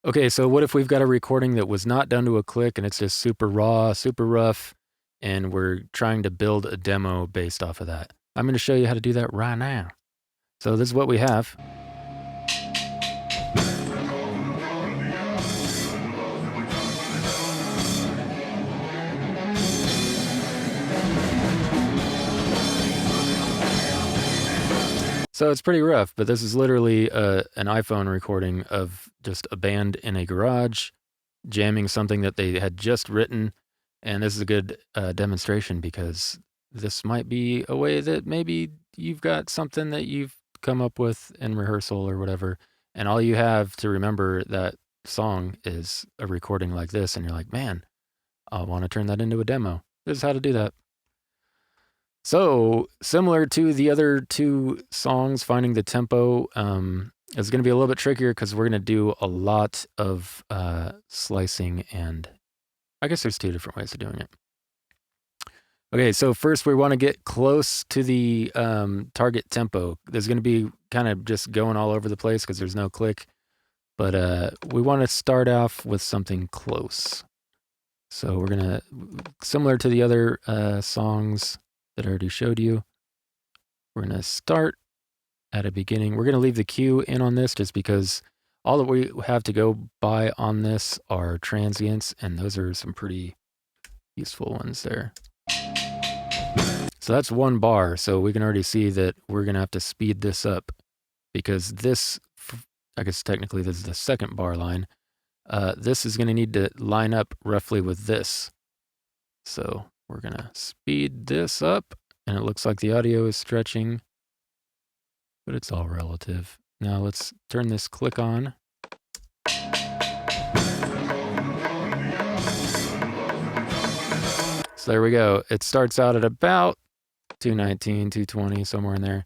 Okay, so what if we've got a recording that was not done to a click and it's just super raw, super rough, and we're trying to build a demo based off of that? I'm going to show you how to do that right now. So this is what we have. So it's pretty rough, but this is literally an iPhone recording of just a band in a garage jamming something that they had just written. And this is a good demonstration because this might be a way that maybe you've got something that you've come up with in rehearsal or whatever. And all you have to remember that song is a recording like this. And you're like, man, I want to turn that into a demo. This is how to do that. So similar to the other two songs, finding the tempo is going to be a little bit trickier because we're going to do a lot of slicing, and I guess there's two different ways of doing it. Okay, so first we want to get close to the target tempo. There's going to be kind of just going all over the place because there's no click, but we want to start off with something close. So we're going to, similar to the other songs that I already showed you, we're going to start at a beginning. We're going to leave the cue in on this just because all that we have to go by on this are transients, and those are some pretty useful ones there. So that's one bar, so we can already see that we're going to have to speed this up because this, I guess technically this is the second bar line. This is going to need to line up roughly with this. So we're going to speed this up, and it looks like the audio is stretching, but it's all relative. Now let's turn this click on. So there we go. It starts out at about 219, 220, somewhere in there.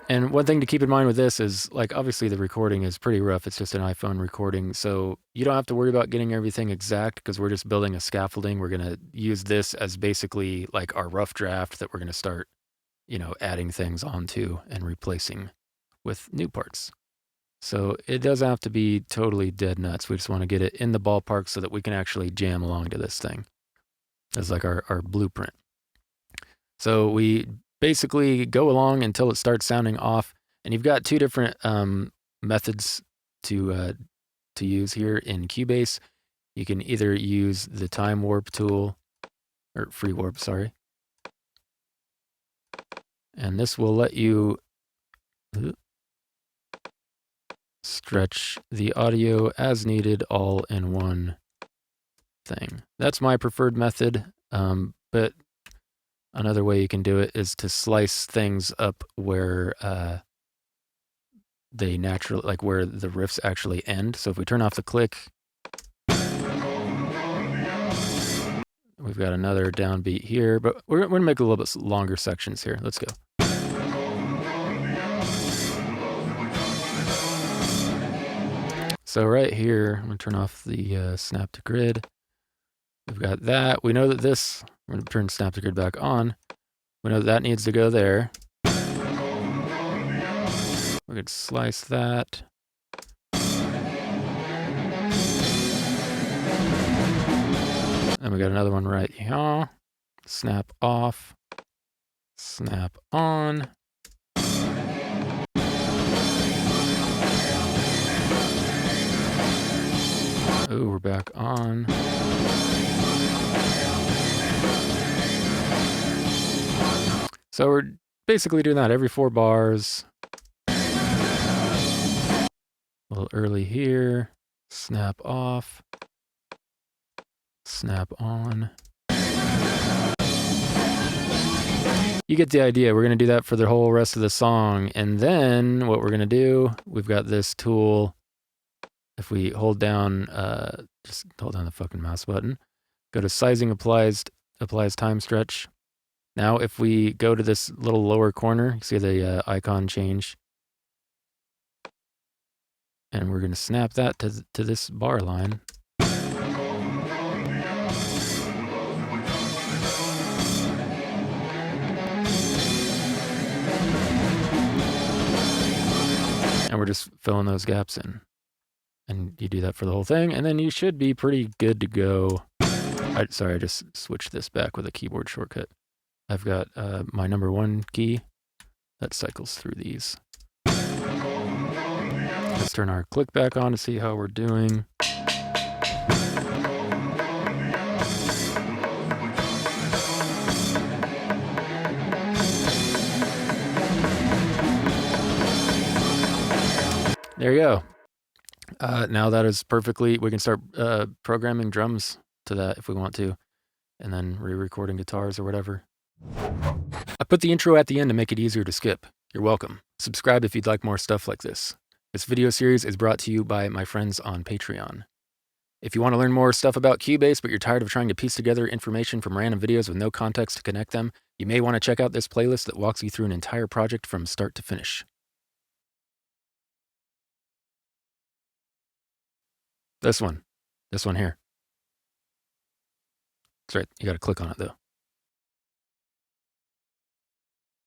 And one thing to keep in mind with this is, like, obviously the recording is pretty rough. It's just an iPhone recording. So you don't have to worry about getting everything exact because we're just building a scaffolding. We're going to use this as basically like our rough draft that we're going to start, adding things onto and replacing with new parts. So it doesn't have to be totally dead nuts. We just want to get it in the ballpark so that we can actually jam along to this thing. That's like our blueprint. So we basically go along until it starts sounding off. And you've got two different methods to use here in Cubase. You can either use the time warp tool, or free warp, sorry. And this will let you stretch the audio as needed all in one thing. That's my preferred method, but another way you can do it is to slice things up where they naturally, like where the riffs actually end. So if we turn off the click, we've got another downbeat here, but we're gonna make a little bit longer sections here. Let's go. So right here, I'm gonna turn off the snap to grid. We've got that. We know that this, we're gonna turn snap to grid back on. We know that needs to go there. We could slice that. And we got another one right here. Snap off, snap on. Oh, we're back on. So we're basically doing that every 4 bars. A little early here. Snap off. Snap on. You get the idea. We're going to do that for the whole rest of the song. And then what we're going to do, we've got this tool. If we hold down, just hold down the fucking mouse button. Go to sizing applies time stretch. Now, if we go to this little lower corner, you see the icon change. And we're going to snap that to this bar line. And we're just filling those gaps in. And you do that for the whole thing, and then you should be pretty good to go. Sorry, I just switched this back with a keyboard shortcut. I've got my number 1 key that cycles through these. Let's turn our click back on to see how we're doing. There you go. Now that is perfectly, we can start programming drums to that if we want to, and then re-recording guitars or whatever. I put the intro at the end to make it easier to skip. You're welcome. Subscribe if you'd like more stuff like this. This video series is brought to you by my friends on Patreon. If you want to learn more stuff about Cubase, but you're tired of trying to piece together information from random videos with no context to connect them, you may want to check out this playlist that walks you through an entire project from start to finish. This one here. That's right, you gotta click on it though.